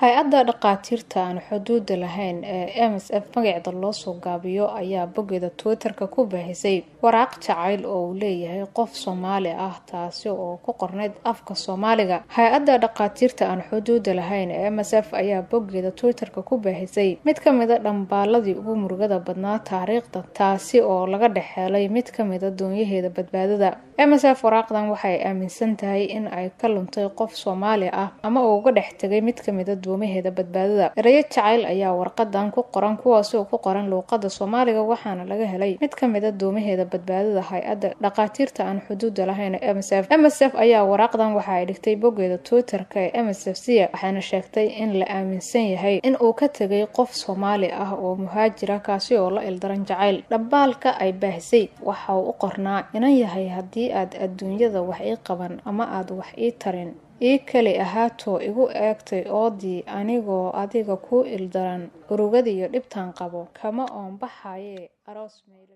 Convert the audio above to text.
hay-adda dhaqaatiirta aan xuduudda lahayn ee MSF magaceeda loo soo gaabiyo ayaa boggeeda Twitter-ka ku baahisay waraaq jacayl oo uu leeyahay qof Soomaali ah taasi oo ku qornayd afka Soomaaliga. hay-adda dhaqaatiirta aan xuduudda lahayn ee MSF ayaa boggeeda Twitter-ka ku baahisay mid ka mid ah dhambaaladii ugu murugada badnaa taariikhda, taasi oo laga dhexelay mid ka mid ah doonyaheeda badbaadada. MSF waraaqdan waxay aaminsan tahay in ay ka luntay qof Soomaali ah ama uu uga dhex tagay mid ka mid ah doomaheeda badbaadada. erayo jacayl ayaa warqadan ku qoran, kuwaas oo ku qoran luuqadda Soomaaliga, waxaana laga helay mid ka mid ah doomaheeda badbaadada hay-adda dhaqaatiirta aan xuduudda lahayn ee MSF ayaa waraaqdan waxa ay dhigtay boggeeda Twitter-ka ee MSF waxaana sheegtay in la aaminsan yahay in uu ka tagay qof Soomaali ah oo muhaajir ah kaasi oo la ildaran jacayl. dhambaalka ay baahisay waxa uu u qornaa inan yahay haddii aad adduunyada wax ii qaban ama aad wax ii tarin ii kali ahaato igu eegtay oodii anigoo adiga ku ildaran urugada iyo dhibtaan qabo kama oon baxaye aroos meyle.